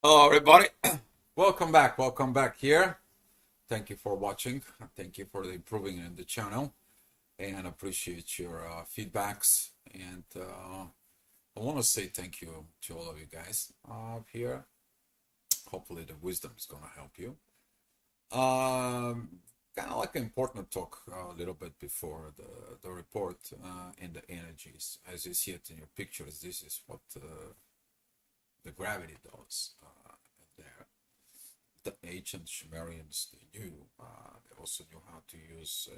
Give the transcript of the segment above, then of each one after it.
Hello, everybody. Welcome back here. Thank you for watching. Thank you for improving in the channel and appreciate your feedbacks. And I want to say thank you to all of you guys here. Hopefully, the wisdom is going to help you. Kind of like an important talk a little bit before the report in the energies. As you see it in your pictures, this is what the gravity does there. The ancient Sumerians, they knew, they also knew how to use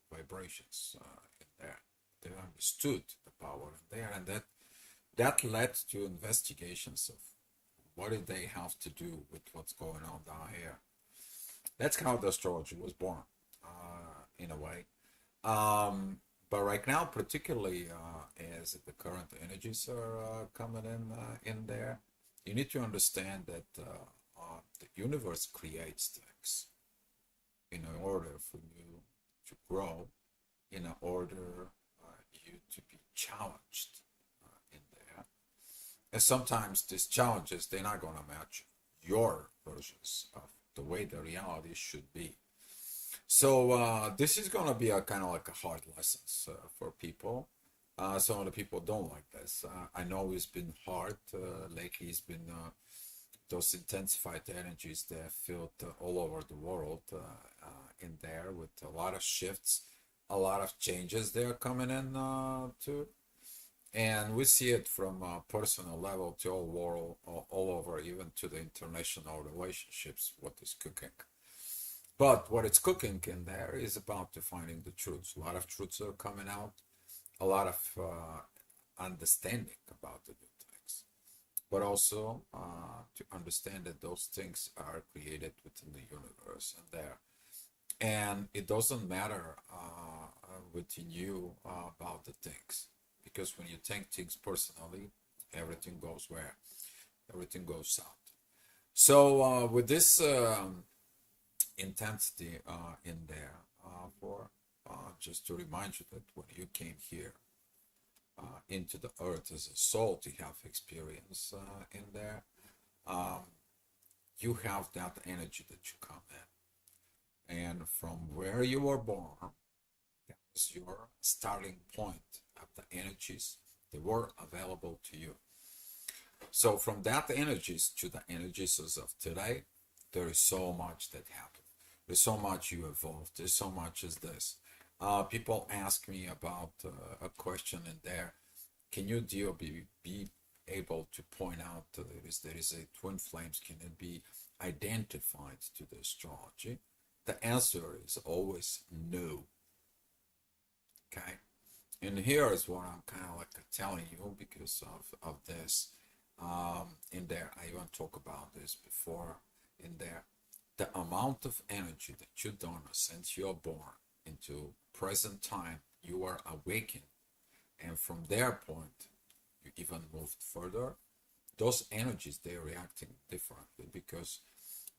vibrations in there. They understood the power in there, and that led to investigations of what did they have to do with what's going on down here. That's how the astrology was born, in a way. But right now, particularly as the current energies are coming in there, you need to understand that the universe creates things in order for you to grow, in order you to be challenged in there. And sometimes these challenges, they're not going to match your versions of the way the reality should be. So this is going to be a kind of like a hard lessons for people. Some of the people don't like this. I know it's been hard lately. It's been those intensified energies that felt all over the world in there with a lot of shifts, a lot of changes they're coming in too. And we see it from a personal level to all world, all over, even to the international relationships, what is cooking. But what it's cooking in there is about defining the truths. A lot of truths are coming out, a lot of understanding about the new things, but also to understand that those things are created within the universe and there. And it doesn't matter within you about the things, because when you take things personally, everything goes where? Everything goes south. So with this intensity in there, for just to remind you that when you came here into the earth as a soul to have experience in there, um, you have that energy that you come in. And from where you were born, that was your starting point of the energies that were available to you. So from that energies to the energies as of today, there is so much that happened. There's so much you evolved. There's so much as this. People ask me about a question in there. Can you be able to point out that there is a twin flames? Can it be identified to the astrology? The answer is always no. Okay, and here is what I'm kind of like telling you because of this. In there, I even talk about this before. In there, the amount of energy that you done since you're born into present time, you are awakened, and from their point, you even moved further. Those energies they're reacting differently because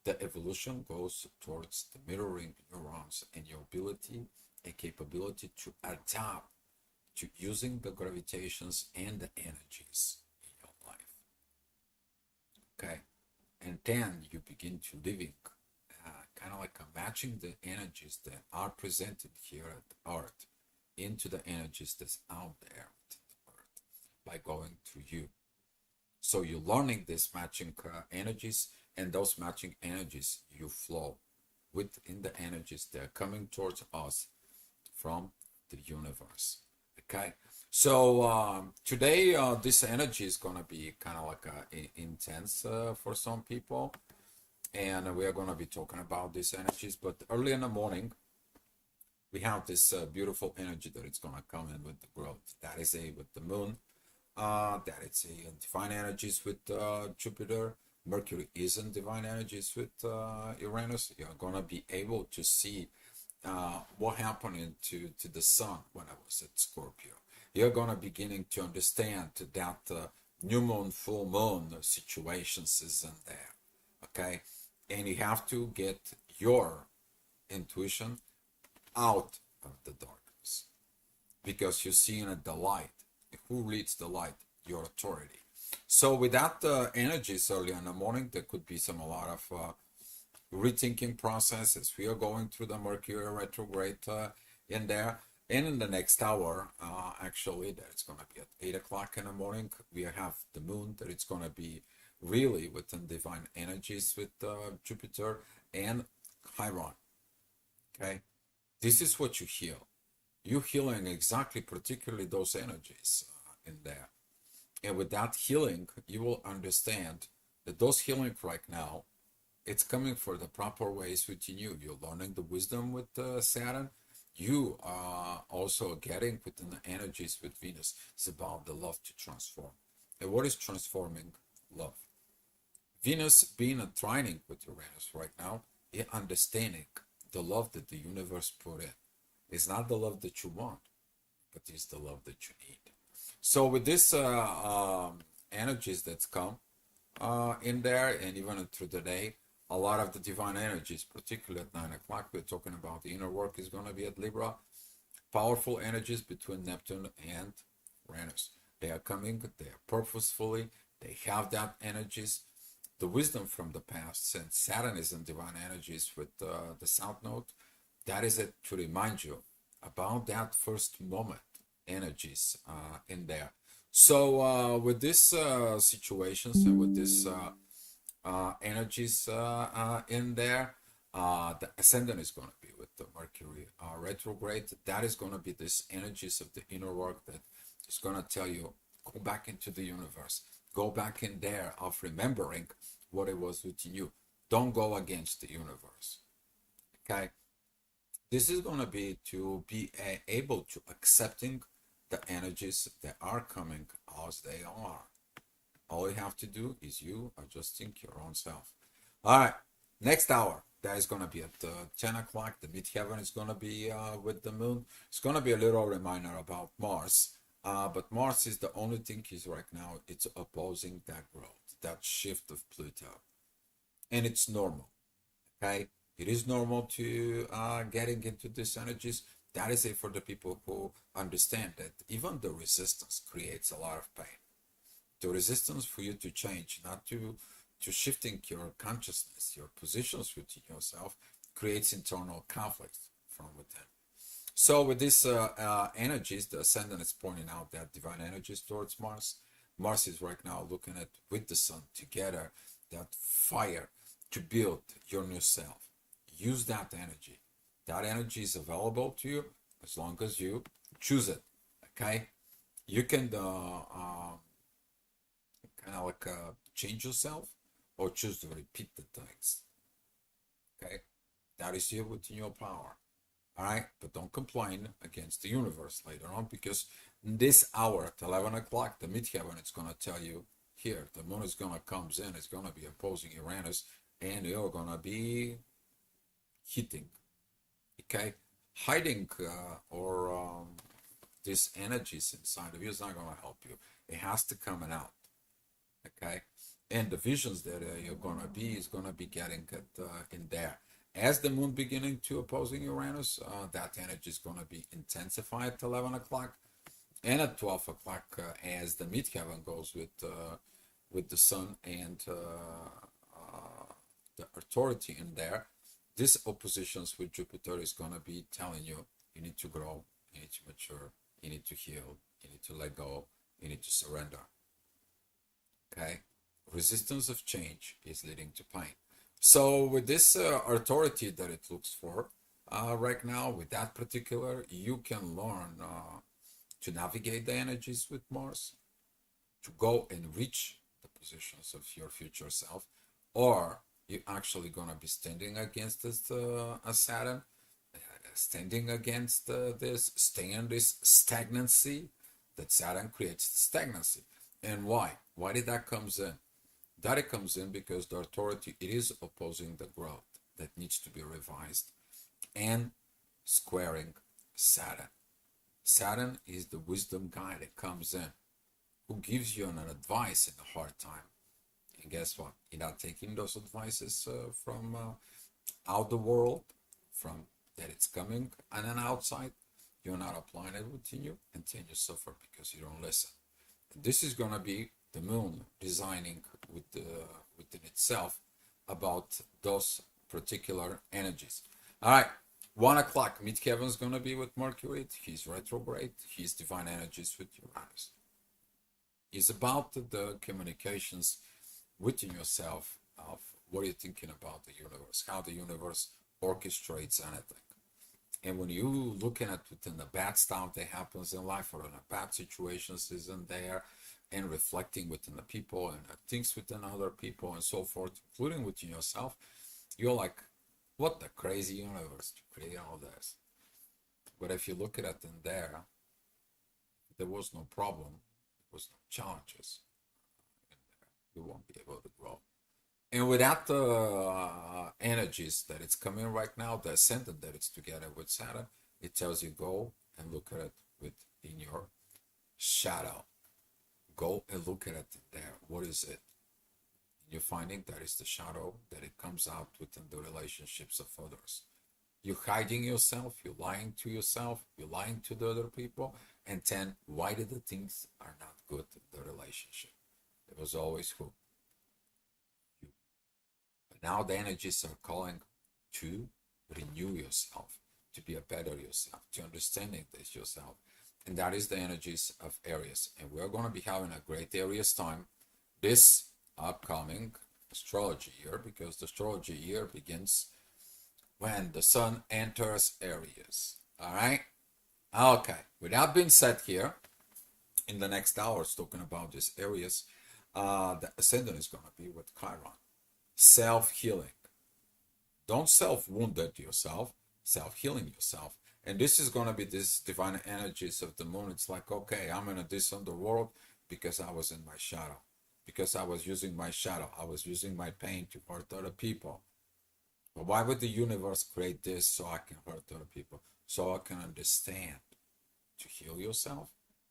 the evolution goes towards the mirroring neurons and your ability and capability to adapt to using the gravitations and the energies in your life. Okay, and then you begin to living kind of like a matching the energies that are presented here at Earth into the energies that's out there within the Earth by going through you. So you're learning these matching energies, and those matching energies you flow within the energies that are coming towards us from the universe. Okay, so today this energy is gonna be kind of like intense for some people, and we are gonna be talking about these energies. But early in the morning, we have this beautiful energy that it's gonna come in with the growth. That is a with the moon. That it's a divine energies with Jupiter. Mercury is in divine energies with Uranus. You're gonna be able to see what happened to the sun when I was at Scorpio. You're gonna beginning to understand that new moon, full moon situations is in there. Okay, and you have to get your intuition out of the darkness because you're seeing the light. Who leads the light? Your authority. So with that energies early in the morning, there could be a lot of rethinking processes. We are going through the Mercury retrograde in there. And in the next hour, actually, that it's going to be at 8 o'clock in the morning. We have the moon that it's going to be really within divine energies with Jupiter and Chiron. Okay, this is what you heal. You're healing exactly, particularly those energies in there. And with that healing, you will understand that those healing right now, it's coming for the proper ways within you. You're learning the wisdom with Saturn. You are also getting within the energies with Venus. It's about the love to transform. And what is transforming? Love. Venus being a trining with Uranus right now, is understanding the love that the universe put in. It's not the love that you want, but it's the love that you need. So with this energies that's come in there, and even through the day, a lot of the divine energies, particularly at 9 o'clock, we're talking about the inner work is going to be at Libra. Powerful energies between Neptune and Uranus. They are coming, they are purposefully, they have that energies. The wisdom from the past, since Saturn is in divine energies with the South Node, that is it to remind you about that first moment energies in there. So with these situations and with these energies in there, the ascendant is going to be with the Mercury retrograde. That is going to be this energies of the inner work that is going to tell you, go back into the universe, go back in there of remembering what it was within you. Don't go against the universe. Okay, this is going to be to be able to accepting the energies that are coming as they are. All you have to do is you adjusting your own self. All right, next hour, that is going to be at 10 o'clock. The midheaven is going to be with the moon. It's going to be a little reminder about Mars. But Mars is the only thing is right now, it's opposing that growth, that shift of Pluto. And it's normal, okay? It is normal to getting into these energies. That is it for the people who understand that even the resistance creates a lot of pain. The resistance for you to change, not to shifting your consciousness, your positions within yourself, creates internal conflict from within. So with these energies, the ascendant is pointing out that divine energies towards Mars. Mars is right now looking at with the sun together, that fire to build your new self. Use that energy. That energy is available to you as long as you choose it. Okay, you can kind of like change yourself or choose to repeat the things. Okay, that is here within your power. All right, but don't complain against the universe later on, because in this hour at 11 o'clock, the midheaven is going to tell you here the moon is going to comes in, it's going to be opposing Uranus, and you're going to be hitting. Okay, hiding or these energies inside of you is not going to help you. It has to come out. Okay, and the visions that you're going to be is going to be getting it in there. As the moon beginning to opposing Uranus, that energy is going to be intensified at 11 o'clock, and at 12 o'clock as the midheaven goes with the sun and the authority in there. This oppositions with Jupiter is going to be telling you, you need to grow, you need to mature, you need to heal, you need to let go, you need to surrender. Okay, resistance of change is leading to pain. So with this authority that it looks for right now, with that particular, you can learn to navigate the energies with Mars, to go and reach the positions of your future self, or you're actually going to be standing against this Saturn, standing against this, staying in this stagnancy that Saturn creates stagnancy. And why? Why did that comes in? That it comes in because the authority, it is opposing the growth that needs to be revised and squaring Saturn. Saturn is the wisdom guy that comes in, who gives you an advice in a hard time. And guess what? You're not taking those advices from out the world, from that it's coming and then outside. You're not applying it within you, and then you suffer because you don't listen. And this is going to be the moon designing within itself about those particular energies. All right, 1 o'clock, midheaven is going to be with Mercury. He's retrograde. He's divine energies with Uranus. It's about the communications within yourself of what you're thinking about the universe, how the universe orchestrates anything. And when you looking at within the bad stuff that happens in life or in the bad situations isn't there, and reflecting within the people and things within other people and so forth, including within yourself, you're like, what the crazy universe to create all this? But if you look at it in there, there was no problem, there was no challenges in there, you won't be able to grow. And without the energies that it's coming right now, the ascendant that it's together with Saturn, it tells you go and look at it within your shadow. Go and look at it there. What is it? You're finding that is the shadow that it comes out within the relationships of others. You're hiding yourself, you're lying to yourself, you're lying to the other people, and then why did the things are not good in the relationship? It was always who? You. But now the energies are calling to renew yourself, to be a better yourself, to understanding this yourself. And that is the energies of Aries. And we're going to be having a great Aries time this upcoming astrology year, because the astrology year begins when the sun enters Aries. All right? Okay. With that being said here, in the next hours, talking about this Aries, the ascendant is going to be with Chiron. Self-healing. Don't self-wound yourself, self-healing yourself. And this is going to be this divine energies of the moon. It's like, okay, I'm in this underworld because I was in my shadow. Because I was using my shadow. I was using my pain to hurt other people. But why would the universe create this so I can hurt other people? So I can understand. To heal yourself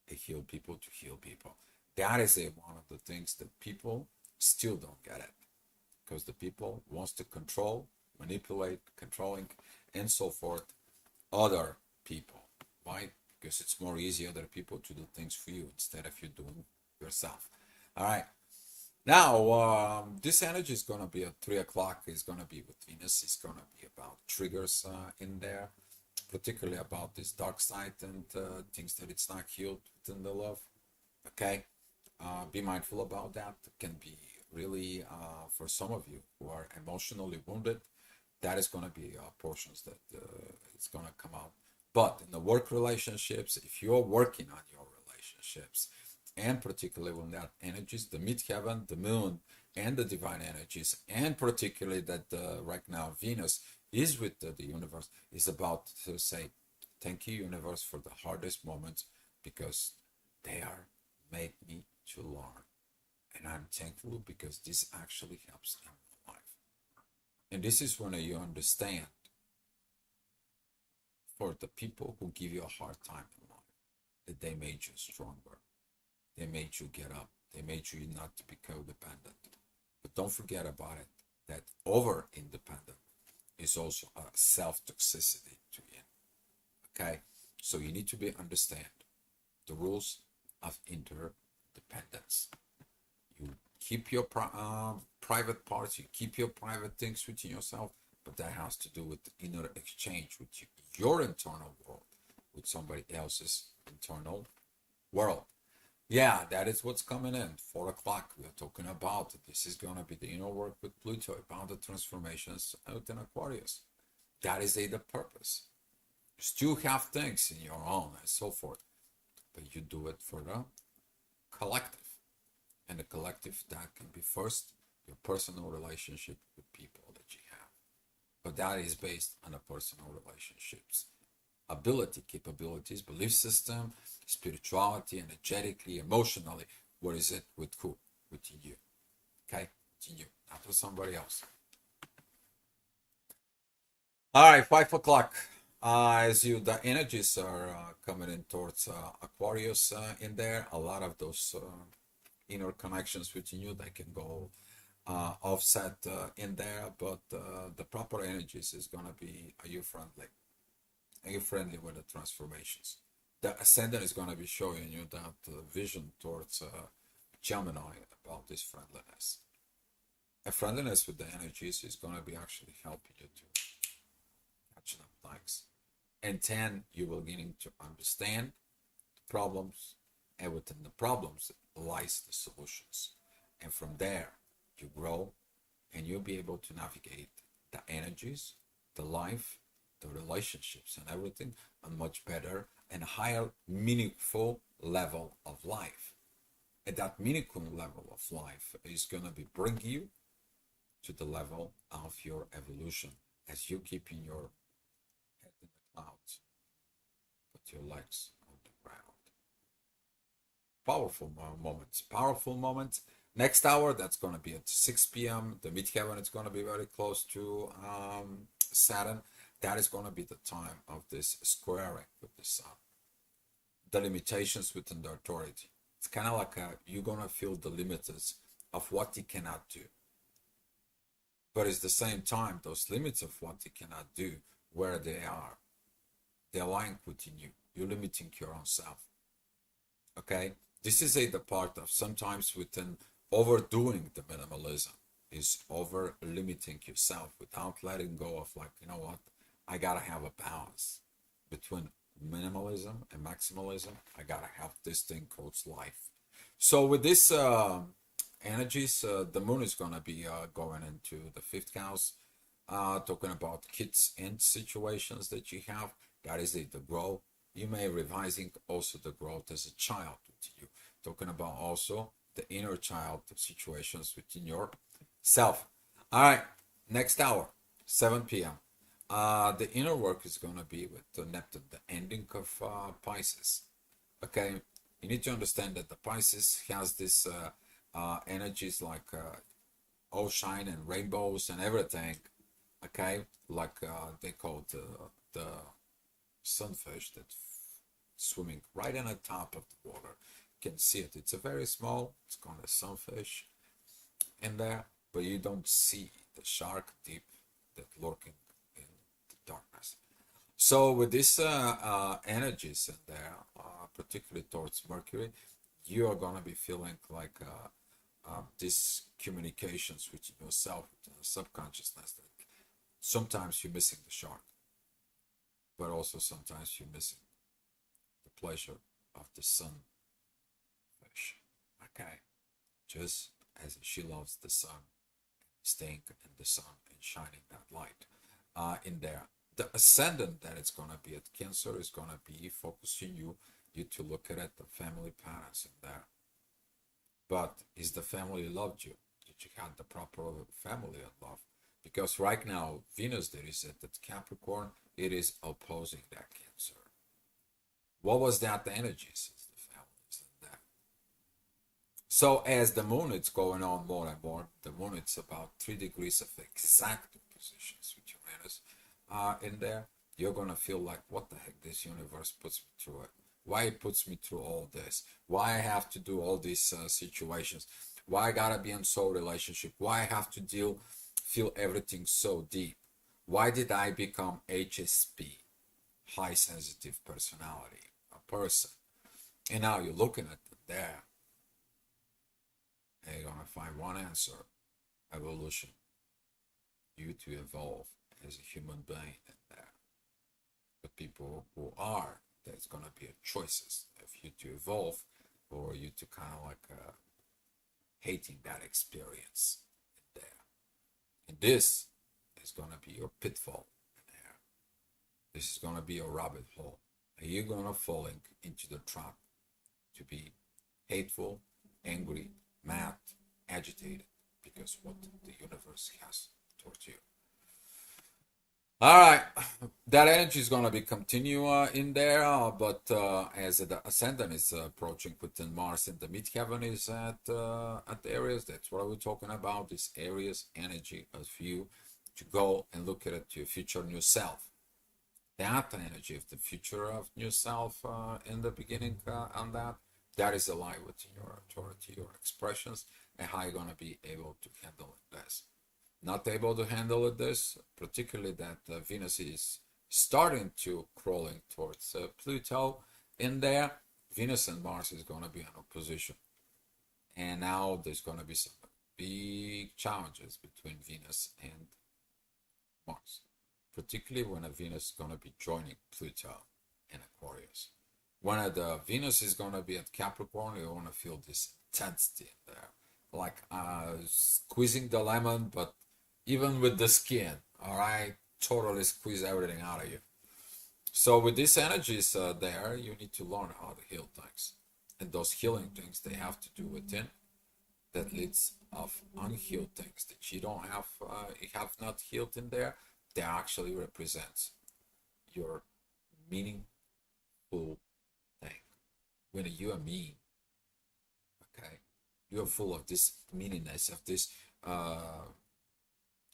and heal people to heal people. That is one of the things that people still don't get it. Because the people wants to control, manipulate, controlling, and so forth other people. Why? Because it's more easy other people to do things for you instead of you doing yourself. All right. Now, this energy is going to be at 3 o'clock. It's going to be with Venus. It's going to be about triggers in there, particularly about this dark side and things that it's not healed within the love. Okay. Be mindful about that. It can be really, for some of you who are emotionally wounded, that is going to be portions that it's going to come out. But in the work relationships, if you're working on your relationships, and particularly when that energies, the midheaven, the moon, and the divine energies, and particularly that right now Venus is with the universe, is about to say, thank you, universe, for the hardest moments, because they are made me to learn. And I'm thankful because this actually helps in my life. And this is when you understand, for the people who give you a hard time in life, that they made you stronger. They made you get up. They made you not to be codependent. But don't forget about it, that over-independent is also a self-toxicity to you. Okay? So you need to understand the rules of interdependence. You keep your private parts, you keep your private things within yourself, but that has to do with the inner exchange with your internal world, with somebody else's internal world. Yeah, that is what's coming in. 4 o'clock, we are talking about it. This is going to be the inner work with Pluto, about the transformations within Aquarius. That is the purpose. You still have things in your own and so forth, but you do it for the collective. And the collective, that can be first your personal relationship with people that you have. But that is based on the personal relationships. Ability, capabilities, belief system, spirituality, energetically, emotionally. What is it with who? Within you. Okay? Within you, not with somebody else. All right, 5 o'clock. As the energies are coming in towards Aquarius in there, a lot of those inner connections within you, they can go offset in there, but the proper energies is going to be, are you friendly? Are you friendly with the transformations? The ascendant is going to be showing you that vision towards Gemini about this friendliness. A friendliness with the energies is going to be actually helping you to catch them likes. And then you will getting to understand the problems, and within the problems lies the solutions. And from there, you grow and you'll be able to navigate the energies, the life, the relationships, and everything on much better and higher, meaningful level of life. And that meaningful level of life is going to be bring you to the level of your evolution as you keep in your head in the clouds, put your legs on the ground. Powerful moments. Next hour, that's going to be at 6 p.m. The midheaven is going to be very close to Saturn. That is going to be the time of this squaring with the sun. The limitations within the authority. It's kind of like you're going to feel the limits of what you cannot do. But it's the same time, those limits of what you cannot do, where they are, they're lying within you. You're limiting your own self. Okay? This is the part of sometimes within overdoing the minimalism is over limiting yourself without letting go of like, you know what, I gotta have a balance between minimalism and maximalism. I gotta have this thing called life. So with this energies, the moon is gonna be going into the 5th house, talking about kids and situations that you have. That is the growth. You may revising also the growth as a child with you, talking about also the inner child situations within yourself. All right, next hour, 7 p.m. The inner work is going to be with the Neptune, the ending of Pisces. Okay, you need to understand that the Pisces has this energies like ocean and rainbows and everything. Okay, like they call the sunfish that's swimming right on the top of the water. Can see it. It's a very small, it's called a sunfish in there, but you don't see the shark deep that lurking in the darkness. So with these energies in there, particularly towards Mercury, you are going to be feeling like these communications with yourself, with the subconsciousness, that sometimes you're missing the shark, but also sometimes you're missing the pleasure of the sun. Okay, just as she loves the sun, staying in the sun and shining that light in there. The ascendant that it's going to be at Cancer is going to be focusing you to look at it, the family patterns in there. But is the family loved you? Did you have the proper family of love? Because right now, Venus that is at that Capricorn, it is opposing that Cancer. What was that the energies? So as the moon it's going on more and more, the moon it's about 3 degrees of exact positions with Uranus in there. You're gonna feel like, what the heck, this universe puts me through it? Why it puts me through all this? Why I have to do all these situations? Why I gotta be in soul relationship? Why I have to feel everything so deep? Why did I become HSP, high sensitive personality, a person? And now you're looking at it there. And you're going to find one answer: evolution. You to evolve as a human being in there. The people who are, there's going to be a choices of you to evolve or you to kind of like hating that experience in there. And this is going to be your pitfall in there. This is going to be your rabbit hole. And you're going to fall into the trap to be hateful, angry, mad, agitated because what the universe has towards you. All right, that energy is going to be continue in there, but as the ascendant is approaching within Mars and the midheaven is at Aries, that's what we're talking about. This Aries energy of you to go and look at it, your future new self. That energy of the future of new self in the beginning on that is aligned with your authority, your expressions, and how you're going to be able to handle this. Not able to handle this, particularly that Venus is starting to crawling towards Pluto in there. Venus and Mars is going to be in opposition. And now there's going to be some big challenges between Venus and Mars, particularly when a Venus is going to be joining Pluto in Aquarius. When the Venus is going to be at Capricorn, you're going to feel this intensity in there, like squeezing the lemon, but even with the skin, all right, totally squeeze everything out of you. So with these energies there, you need to learn how to heal things. And those healing things, they have to do within that leads of unhealed things that you have not healed in there. That actually represents your meaningful thing. When you are mean, okay, you are full of this meaningness, of this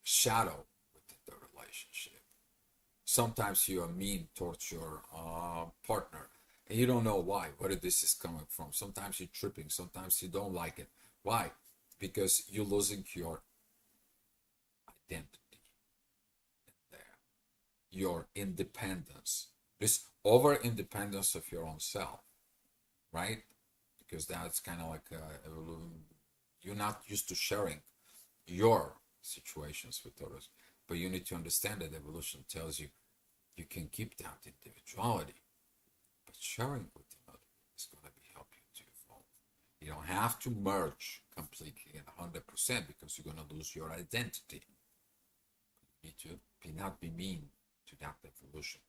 shadow within the relationship. Sometimes you are mean towards your partner and you don't know why, where this is coming from. Sometimes you're tripping, sometimes you don't like it. Why? Because you're losing your identity in there, your independence, this over independence of your own self, right? Because that's kind of like you're not used to sharing your situations with others, but you need to understand that evolution tells you you can keep that individuality, but sharing with another is going to be help you to evolve. You don't have to merge completely and 100% because you're going to lose your identity. You need to not be mean to that evolution,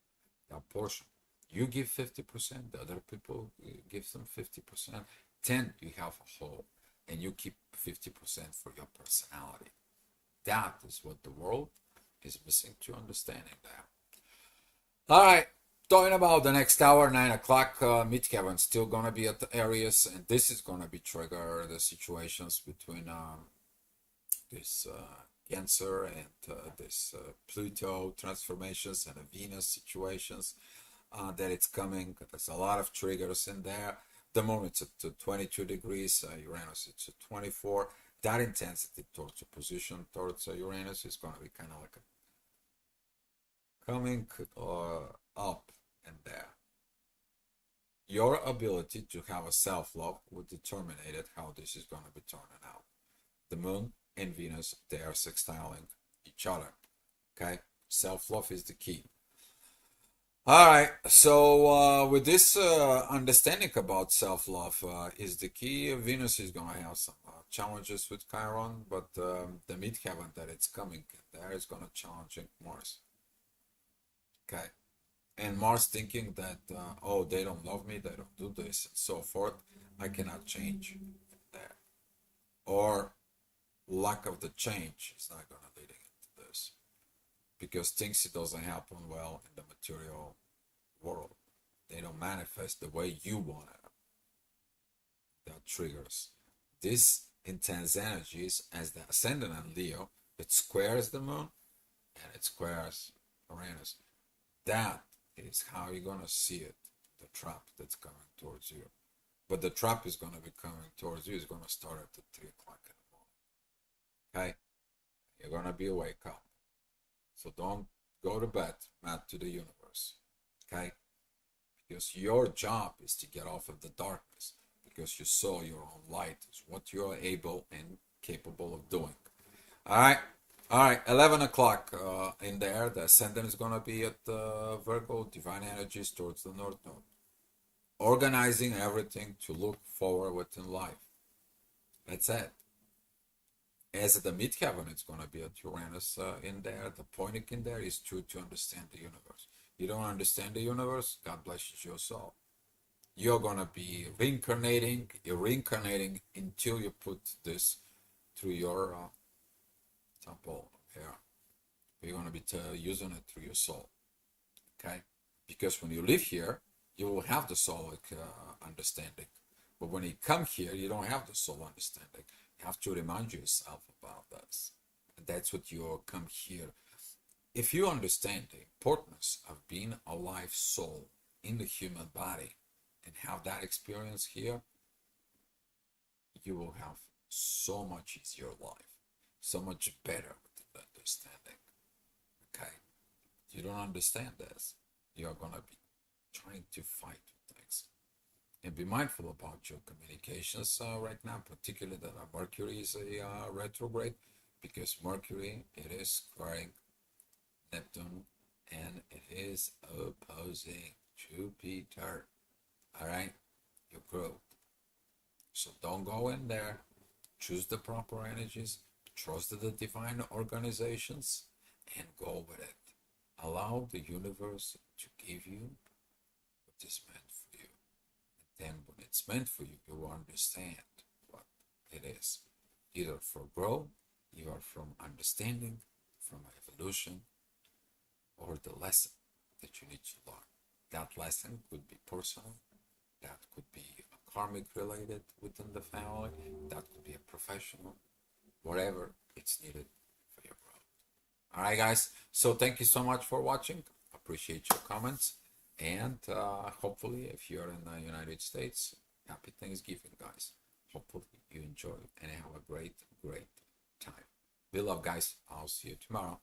that portion. You give 50%, the other people give them 50%. Then you have a whole, and you keep 50% for your personality. That is what the world is missing to understanding that. All right, talking about the next hour, 9 o'clock, midheaven still gonna be at the Aries, and this is gonna be trigger the situations between this Cancer and this Pluto transformations and the Venus situations that it's coming. There's a lot of triggers in there. The moon it's at 22 degrees, Uranus it's at 24. That intensity towards the position towards Uranus is going to be kind of like coming up in there. Your ability to have a self-love will determine how this is going to be turning out. The moon and Venus, they are sextiling each other. Okay, self-love is the key. All right, so with this understanding about self-love is the key. Venus is going to have some challenges with Chiron, but the midheaven that it's coming there is going to challenge Mars. Okay, and Mars thinking that, oh, they don't love me, they don't do this, and so forth. I cannot change there. Or lack of the change is not going to lead into this. Because things it doesn't happen well in the material world. They don't manifest the way you want it. That triggers this intense energies as the ascendant in Leo. It squares the moon and it squares Uranus. That is how you're gonna see it. The trap that's coming towards you. But the trap is gonna be coming towards you. It's gonna start at 3 o'clock in the morning. Okay? You're gonna be wake up. So don't go to bed mad to the universe, okay? Because your job is to get off of the darkness, because you saw your own light is what you are able and capable of doing. All right, 11 o'clock in there, the ascendant is going to be at Virgo, divine energies towards the North Node. Organizing everything to look forward within life. That's it. As the midheaven, it's going to be at Uranus in there. The point in there is to understand the universe. You don't understand the universe, God blesses your soul. You're going to be reincarnating. You're reincarnating until you put this through your temple here. You're going to be using it through your soul. Okay? Because when you live here, you will have the soul understanding. But when you come here, you don't have the soul understanding. You have to remind yourself about this. And that's what you come here. If you understand the importance of being a live soul in the human body and have that experience here, you will have so much easier life, so much better with the understanding. Okay? You don't understand this, you are going to be trying to fight with things. and be mindful about your communications right now, particularly that Mercury is a retrograde, because Mercury, it is squaring Neptune, and it is opposing Jupiter. All right, your growth. So don't go in there. Choose the proper energies. Trust the divine organizations, and go with it. Allow the universe to give you what is meant for you. And then when it's meant for you, you will understand what it is. Either for growth, either from understanding, from evolution, or the lesson that you need to learn. That lesson could be personal, that could be a karmic related within the family, that could be a professional, whatever it's needed for your growth. All right, guys. So thank you so much for watching. Appreciate your comments. And hopefully, if you're in the United States, happy Thanksgiving, guys. Hopefully you enjoy and have a great, great time. Be love, guys. I'll see you tomorrow.